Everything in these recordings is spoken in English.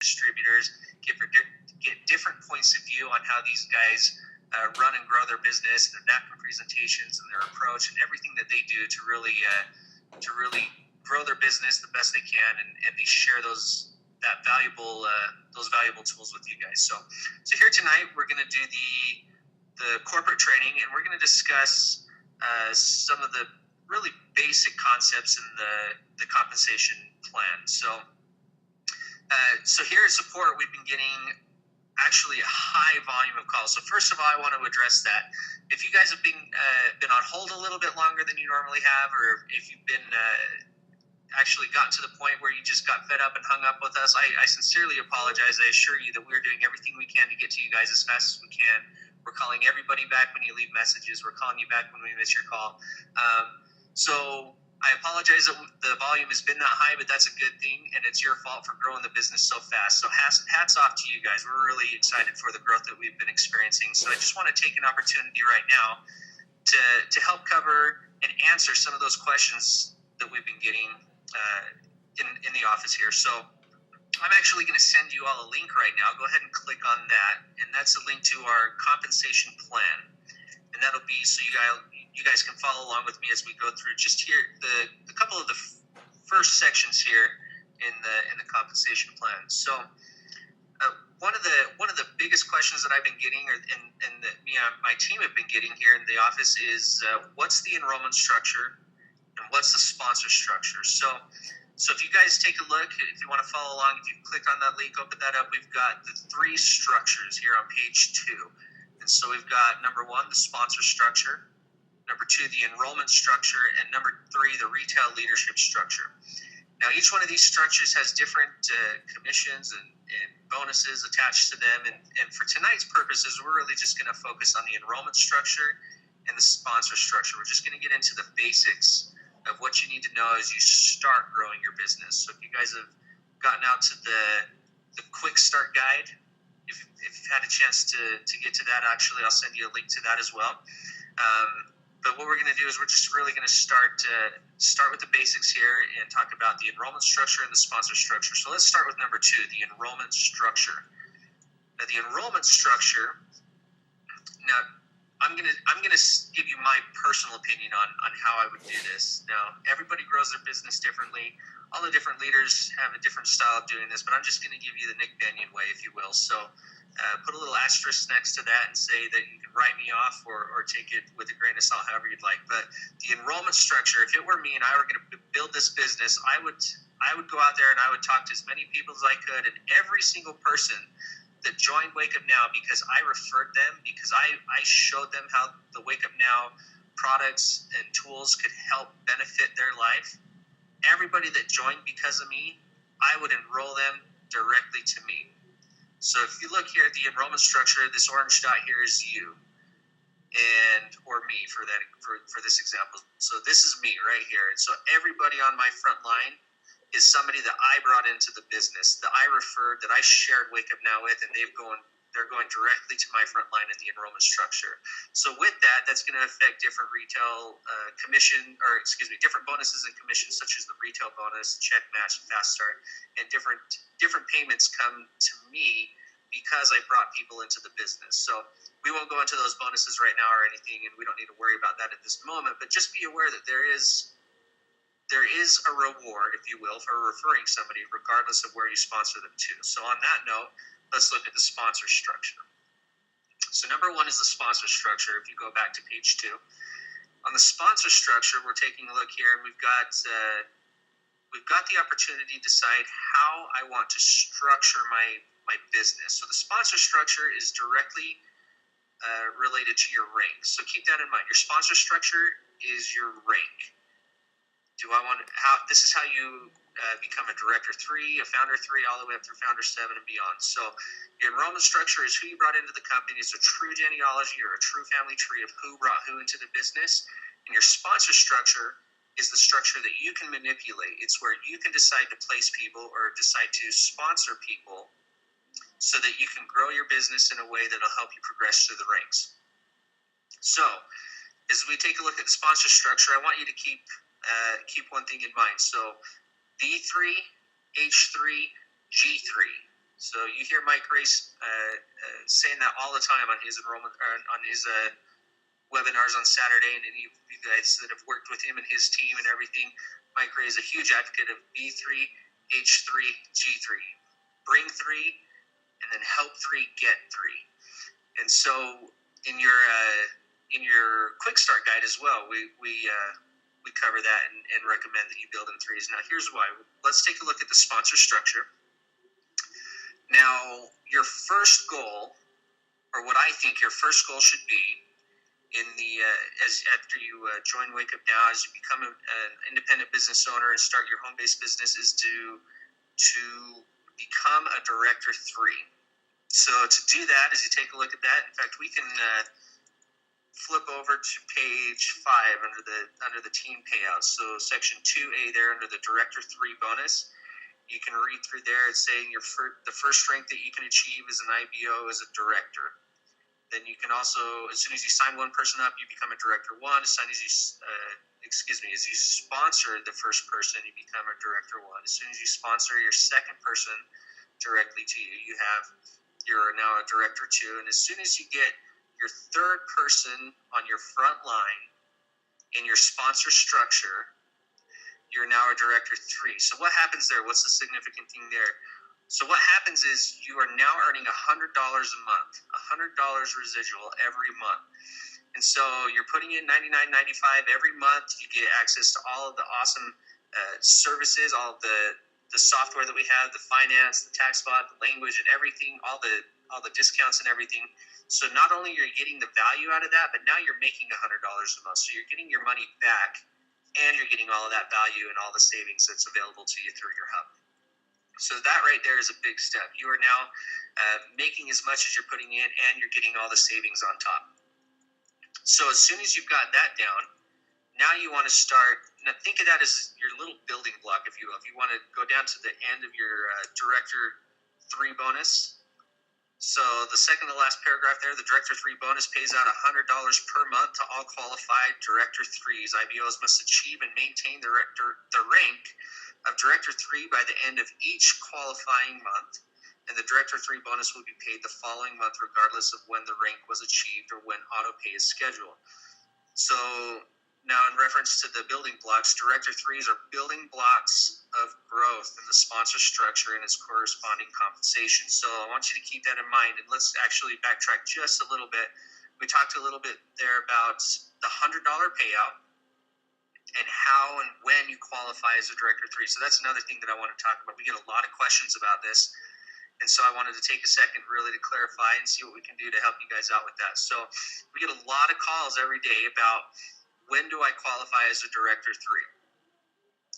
distributors, get different points of view on how these guys run and grow their business, their napkin presentations, and their approach, and everything that they do to really grow their business the best they can, and they share those valuable tools with you guys. So here tonight we're going to do the corporate training, and we're going to discuss some of the really basic concepts in the compensation plan. So here at Support, we've been getting actually a high volume of calls. So first of all, I want to address that. If you guys have been on hold a little bit longer than you normally have, or if you've been actually gotten to the point where you just got fed up and hung up with us, I sincerely apologize. I assure you that we're doing everything we can to get to you guys as fast as we can. We're calling everybody back when you leave messages. We're calling you back when we miss your call. So I apologize that the volume has been that high, but that's a good thing, and it's your fault for growing the business so fast. So hats off to you guys. We're really excited for the growth that we've been experiencing. So I just want to take an opportunity right now to help cover and answer some of those questions that we've been getting in the office here. So I'm actually going to send you all a link right now. Go ahead and click on that, and that's a link to our compensation plan, and that'll be so you guys can follow along with me as we go through just here a couple of the first sections here in the compensation plan. So one of the biggest questions that I've been getting, and that me and my team have been getting here in the office, is what's the enrollment structure and what's the sponsor structure? So if you guys take a look, if you want to follow along, if you click on that link, open that up, we've got the three structures here on page 2. And so we've got number 1, the sponsor structure, number 2, the enrollment structure, and number 3, the retail leadership structure. Now, each one of these structures has different commissions and bonuses attached to them. And for tonight's purposes, we're really just going to focus on the enrollment structure and the sponsor structure. We're just going to get into the basics of what you need to know as you start growing your business. So if you guys have gotten out to the quick start guide, if you've had a chance to get to that, actually, I'll send you a link to that as well. But what we're going to do is we're just really going to start with the basics here and talk about the enrollment structure and the sponsor structure. So let's start with number 2, the enrollment structure. Now, the enrollment structure. Now, I'm gonna give you my personal opinion on how I would do this. Now, everybody grows their business differently. All the different leaders have a different style of doing this, but I'm just going to give you the Nick Benyon way, if you will. So put a little asterisk next to that and say that you can write me off or take it with a grain of salt, however you'd like. But the enrollment structure, if it were me and I were going to build this business, I would go out there and I would talk to as many people as I could, and every single person that joined WakeUpNow, because I referred them, because I showed them how the WakeUpNow products and tools could help benefit their life. Everybody that joined because of me, I would enroll them directly to me. So if you look here at the enrollment structure, this orange dot here is you, or me for this example. So this is me right here. And so everybody on my front line is somebody that I brought into the business, that I referred, that I shared WakeUpNow with, and they're going directly to my front line in the enrollment structure. So with that's going to affect different retail different bonuses and commissions, such as the retail bonus, check match, fast start, and different payments come to me because I brought people into the business. So we won't go into those bonuses right now or anything, and we don't need to worry about that at this moment, but just be aware that there is a reward, if you will, for referring somebody regardless of where you sponsor them to. So on that note, let's look at the sponsor structure. So number 1 is the sponsor structure. If you go back to page 2, on the sponsor structure, we're taking a look here, and we've got the opportunity to decide how I want to structure my business. So the sponsor structure is directly related to your rank. So keep that in mind. Your sponsor structure is your rank. This is how you become a director 3, a founder 3, all the way up through founder 7 and beyond. So your enrollment structure is who you brought into the company. It's a true genealogy or a true family tree of who brought who into the business. And your sponsor structure is the structure that you can manipulate. It's where you can decide to place people or decide to sponsor people so that you can grow your business in a way that'll help you progress through the ranks. So as we take a look at the sponsor structure, I want you to keep one thing in mind. So D3, H3, G3. So you hear Mike Race saying that all the time on his enrollment, on his webinars on Saturday, and any of you guys that have worked with him and his team and everything. Mike Ray is a huge advocate of B3, H3, G3. Bring 3, and then help 3 get 3. And so in your quick start guide as well, we cover that and recommend that you build in 3s. Now here's why. Let's take a look at the sponsor structure. Now your first goal, or what I think your first goal should be, after you join WakeUpNow, as you become an independent business owner and start your home-based business, is to become a Director 3. So to do that, as you take a look at that, in fact, we can flip over to page 5 under the team payouts. So section 2A there under the Director 3 bonus. You can read through there. It's saying the first rank that you can achieve as an IBO is a director. Then you can also, as soon as you sign one person up, you become a Director 1. As soon as you sponsor the first person, you become a Director 1. As soon as you sponsor your second person directly to you, you're now a Director 2. And as soon as you get your third person on your front line in your sponsor structure, you're now a Director 3. So what happens there? What's the significant thing there? So what happens is you are now earning $100 a month, $100 residual every month. And so you're putting in $99.95 every month. You get access to all of the awesome services, all of the software that we have, the finance, the tax bot, the language, and everything, all the discounts and everything. So not only are you getting the value out of that, but now you're making $100 a month. So you're getting your money back, and you're getting all of that value and all the savings that's available to you through your hub. So that right there is a big step. You are now making as much as you're putting in, and you're getting all the savings on top. So as soon as you've got that down, now you want to start. Now think of that as your little building block, if you will. If you want to go down to the end of your Director 3 bonus. So the second to last paragraph there, the Director 3 bonus pays out $100 per month to all qualified Director 3s. IBOs must achieve and maintain the rank of Director 3 by the end of each qualifying month, and the Director 3 bonus will be paid the following month regardless of when the rank was achieved or when auto pay is scheduled. So now in reference to the building blocks, Director 3s are building blocks of growth in the sponsor structure and its corresponding compensation. So I want you to keep that in mind, and let's actually backtrack just a little bit. We talked a little bit there about the $100 payout and how and when you qualify as a Director 3. So that's another thing that I want to talk about. We get a lot of questions about this, and so I wanted to take a second really to clarify and see what we can do to help you guys out with that. So we get a lot of calls every day about when do I qualify as a Director 3.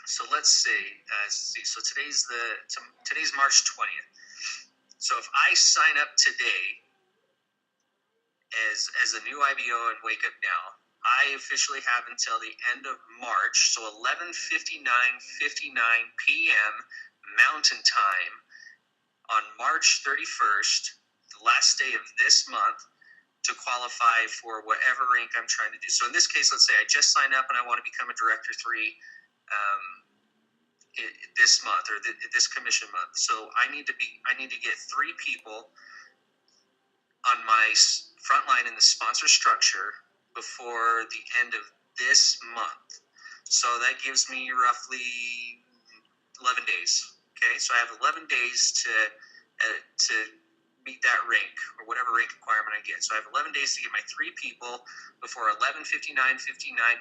So let's see. So today's March 20th. So if I sign up today as a new IBO and WakeUpNow, I officially have until the end of March, so 11:59:59 p.m. Mountain Time on March 31st, the last day of this month, to qualify for whatever rank I'm trying to do. So in this case, let's say I just signed up and I want to become a Director 3 this month or this commission month. So I need to get 3 people on my front line in the sponsor structure before the end of this month. So that gives me roughly 11 days. Okay, so I have 11 days to meet that rank or whatever rank requirement I get. So I have 11 days to get my 3 people before 11:59:59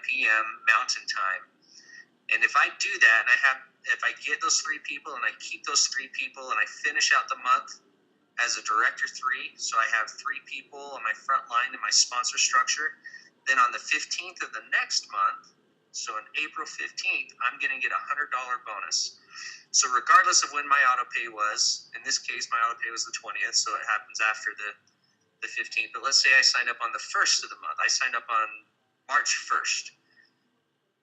p.m. Mountain Time. And if I do that, and if I get those 3 people and I keep those 3 people and I finish out the month as a Director 3, so I have 3 people on my front line in my sponsor structure, then on the 15th of the next month, so on April 15th, I'm going to get a $100 bonus. So regardless of when my auto pay was, in this case, my auto pay was the 20th, so it happens after the 15th. But let's say I signed up on the 1st of the month. I signed up on March 1st.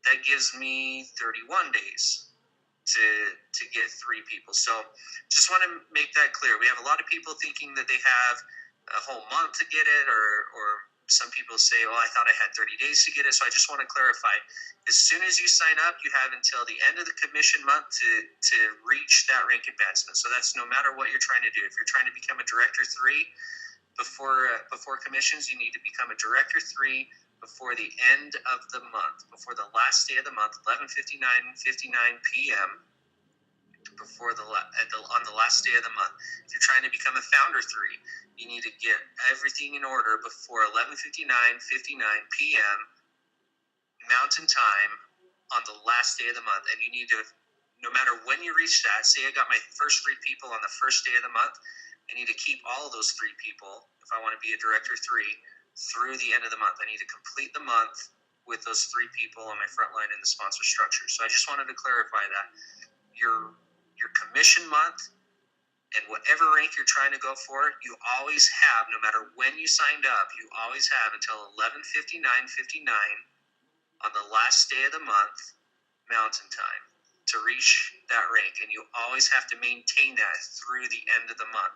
That gives me 31 days to get 3 people. So just want to make that clear. We have a lot of people thinking that they have a whole month to get it or some people say, "Oh, I thought I had 30 days to get it." So I just want to clarify: as soon as you sign up, you have until the end of the commission month to reach that rank advancement. So that's no matter what you're trying to do. If you're trying to become a Director 3 before commissions, you need to become a Director 3 before the end of the month, before the last day of the month, 11:59 p.m. On the last day of the month. If you're trying to become a Founder 3, you need to get everything in order before 11:59 p.m. Mountain Time on the last day of the month. And you need to, no matter when you reach that, say I got my first 3 people on the first day of the month, I need to keep all of those 3 people, if I want to be a Director 3, through the end of the month. I need to complete the month with those 3 people on my front line in the sponsor structure. So I just wanted to clarify that. Your commission month and whatever rank you're trying to go for, you always have, no matter when you signed up, you always have until 11:59 on the last day of the month, Mountain Time, to reach that rank. And you always have to maintain that through the end of the month.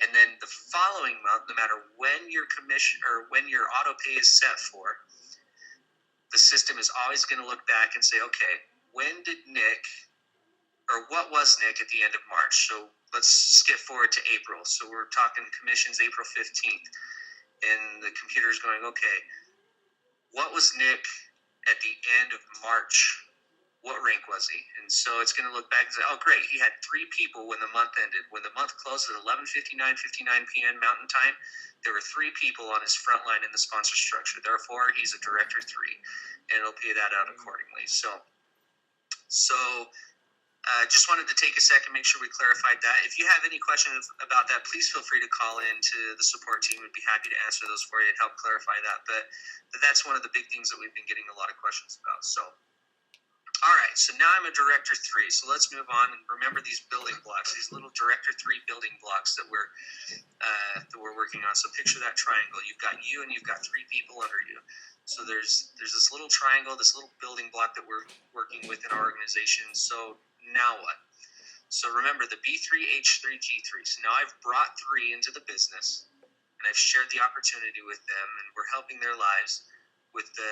And then the following month, no matter when your commission or when your auto pay is set for, the system is always going to look back and say, okay, when did Nick, or what was Nick at the end of March? So let's skip forward to April. So we're talking commissions April 15th. And the computer is going, okay, what was Nick at the end of March? What rank was he? And so it's going to look back and say, oh, great, he had 3 people when the month ended. When the month closed at 11:59 p.m. Mountain Time, there were 3 people on his front line in the sponsor structure. Therefore, he's a Director 3, and it'll pay that out accordingly. So just wanted to take a second, make sure we clarified that. If you have any questions about that, please feel free to call in to the support team. We'd be happy to answer those for you and help clarify that. But that's one of the big things that we've been getting a lot of questions about. So, all right, so now I'm a Director 3. So let's move on and remember these building blocks, these little Director 3 building blocks that we're working on. So picture that triangle. You've got you and you've got 3 people under you. So there's this little triangle, this little building block that we're working with in our organization. So now what? So remember the B3, H3, G3. So now I've brought 3 into the business, and I've shared the opportunity with them, and we're helping their lives with the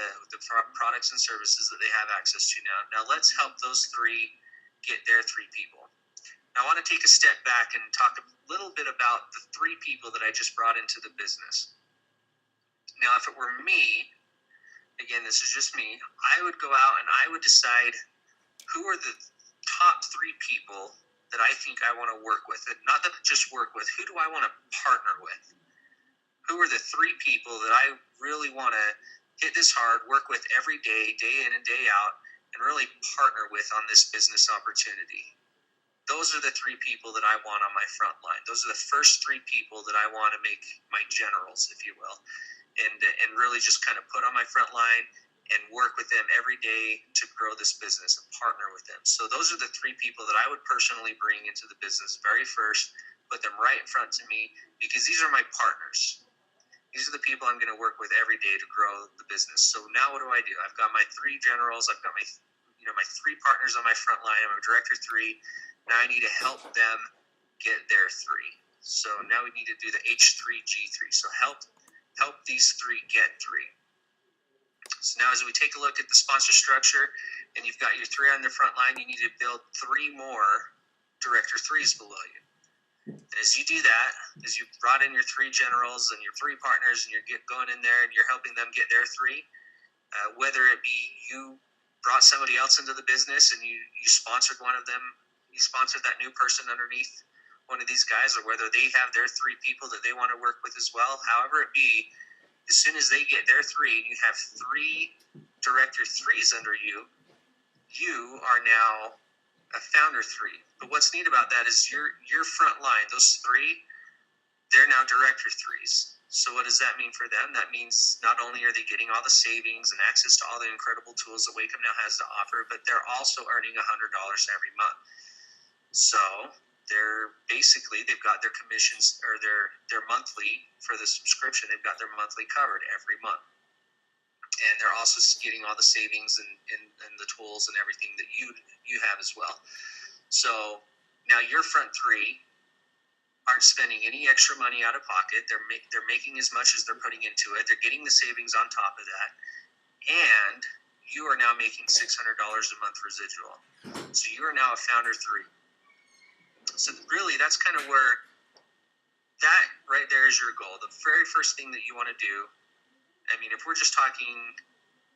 products and services that they have access to now. Now let's help those 3 get their 3 people. Now I want to take a step back and talk a little bit about the 3 people that I just brought into the business. Now if it were me, again, this is just me, I would go out and I would decide who are the top 3 people that I think I want to work with. Not that just work with, who do I want to partner with? Who are the 3 people that I really want to hit this hard, work with every day, day in and day out, and really partner with on this business opportunity? Those are the 3 people that I want on my front line. Those are the first 3 people that I want to make my generals, if you will, and really just kind of put on my front line and work with them every day to grow this business and partner with them. So those are the 3 people that I would personally bring into the business very first, put them right in front to me, because these are my partners. These are the people I'm going to work with every day to grow the business. So now what do? I've got my 3 generals. I've got my 3 partners on my front line. I'm a Director 3. Now I need to help them get their 3. So now we need to do the H3, G3. So help these 3 get 3. So now as we take a look at the sponsor structure, and you've got your 3 on the front line, you need to build 3 more Director 3s below you. And as you do that, as you brought in your 3 generals and your 3 partners, and you're going in there and you're helping them get their 3, whether it be you brought somebody else into the business and you sponsored one of them, you sponsored that new person underneath one of these guys, or whether they have their 3 people that they want to work with as well, however it be, as soon as they get their 3 and you have 3 Director 3s under you, you are now a Founder 3. But what's neat about that is your front line, those 3, they're now Director 3s. So what does that mean for them? That means not only are they getting all the savings and access to all the incredible tools that WakeUpNow has to offer, but they're also earning $100 every month. So they've got their commissions, or their monthly for the subscription, they've got their monthly covered every month. And they're also getting all the savings and the tools and everything that you have as well. So now your front 3 are aren't spending any extra money out of pocket. They're making as much as they're putting into it. They're getting the savings on top of that, and you are now making $600 a month residual. So you are now a founder 3. So really, that's kind of where that right there is your goal. The very first thing that you want to do. I mean, if we're just talking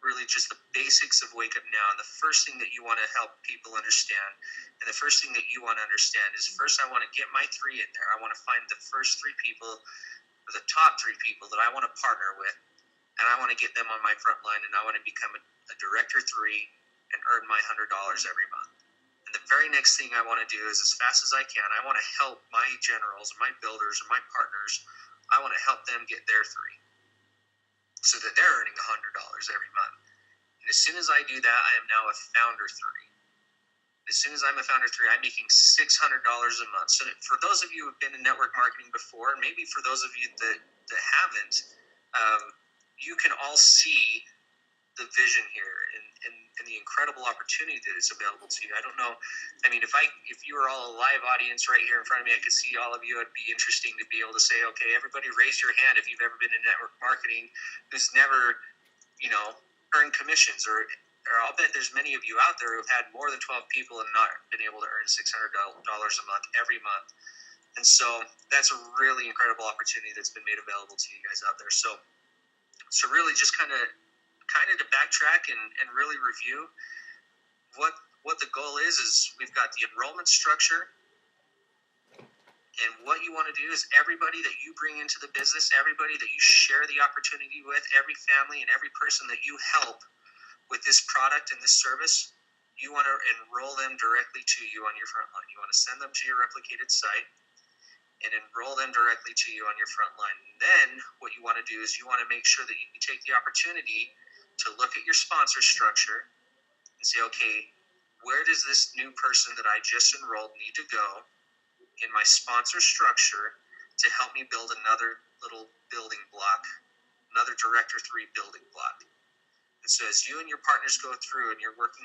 really just the basics of Wake Up Now, and the first thing that you want to help people understand, and the first thing that you want to understand is, first I want to get my 3 in there. I want to find the first 3 people, or the top 3 people that I want to partner with, and I want to get them on my front line, and I want to become a director 3 and earn my $100 every month. And the very next thing I want to do is, as fast as I can, I want to help my generals, or my builders, or my partners. I want to help them get their 3, so that they're earning $100 every month. And as soon as I do that, I am now a founder 3. As soon as I'm a founder 3, I'm making $600 a month. So for those of you who have been in network marketing before, and maybe for those of you that haven't, you can all see the vision here and the incredible opportunity that is available to you. I don't know. I mean, if you were all a live audience right here in front of me, I could see all of you. It'd be interesting to be able to say, okay, everybody raise your hand if you've ever been in network marketing who's never, earned commissions, or I'll bet there's many of you out there who've had more than 12 people and not been able to earn $600 a month every month. And so that's a really incredible opportunity that's been made available to you guys out there. So really just kind of to backtrack and really review what the goal is we've got the enrollment structure, and what you want to do is everybody that you bring into the business, everybody that you share the opportunity with, every family and every person that you help with this product and this service, you want to enroll them directly to you on your front line. You want to send them to your replicated site and enroll them directly to you on your front line. And then what you want to do is you want to make sure that you take the opportunity to look at your sponsor structure and say, okay, where does this new person that I just enrolled need to go in my sponsor structure to help me build another little building block, another Director 3 building block. And so as you and your partners go through and you're working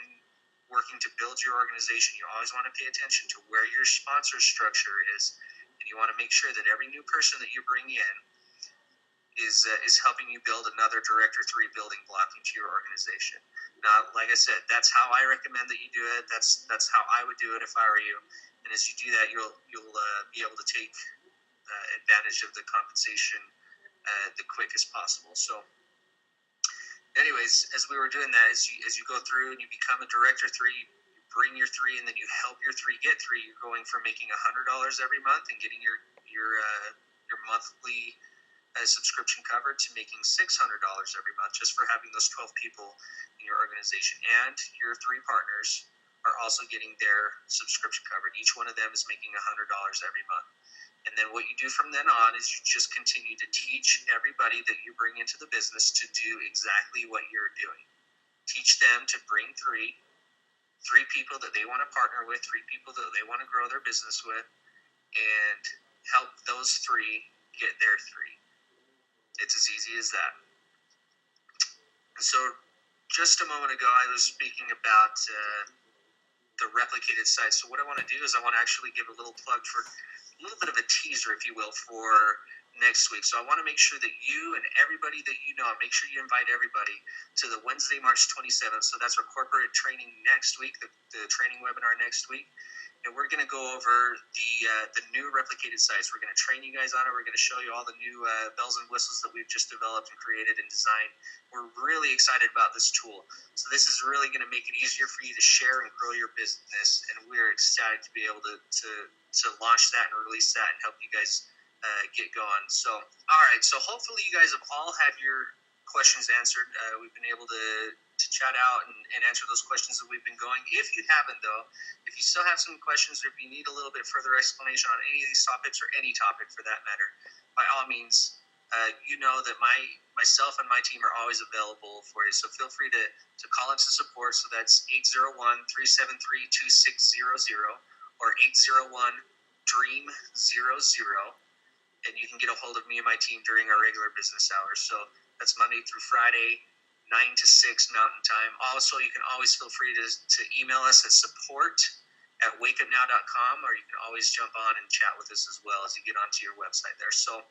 to build your organization, you always want to pay attention to where your sponsor structure is, and you want to make sure that every new person that you bring in is helping you build another Director 3 building block into your organization. Now, like I said, that's how I recommend that you do it. That's how I would do it if I were you. And as you do that, you'll be able to take advantage of the compensation the quickest possible. So, anyways, as we were doing that, as you go through and you become a Director 3, you bring your 3, and then you help your 3 get 3. You're going from making $100 every month and getting your monthly subscription covered to making $600 every month just for having those 12 people in your organization. And your 3 partners are also getting their subscription covered. Each one of them is making $100 every month. And then what you do from then on is you just continue to teach everybody that you bring into the business to do exactly what you're doing. Teach them to bring 3 people that they want to partner with, 3 people that they want to grow their business with, and help those 3 get their 3. It's as easy as that. And so just a moment ago, I was speaking about the replicated site. So what I want to do is I want to actually give a little plug for a little bit of a teaser, if you will, for next week. So I want to make sure that you and everybody that you know, make sure you invite everybody to the Wednesday, March 27th. So that's our corporate training next week, the training webinar next week. And we're going to go over the new replicated sites. We're going to train you guys on it. We're going to show you all the new bells and whistles that we've just developed and created and designed. We're really excited about this tool. So this is really going to make it easier for you to share and grow your business. And we're excited to be able to launch that and release that and help you guys get going. So, all right. So hopefully you guys have all had your questions answered. We've been able to chat out and answer those questions that we've been going. If you haven't, though, if you still have some questions or if you need a little bit further explanation on any of these topics or any topic for that matter, by all means, you know that myself and my team are always available for you. So feel free to call into support. So that's 801-373-2600 or 801-DREAM00. And you can get a hold of me and my team during our regular business hours. So that's Monday through Friday, 9 to 6 Mountain Time. Also, you can always feel free to email us at support at WakeUpNow.com, or you can always jump on and chat with us as well as you get onto your website there. So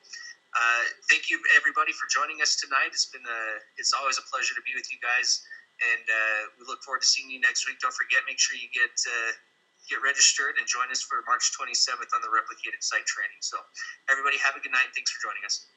thank you, everybody, for joining us tonight. It's always a pleasure to be with you guys, and we look forward to seeing you next week. Don't forget, make sure you get registered and join us for March 27th on the replicated site training. So everybody have a good night. Thanks for joining us.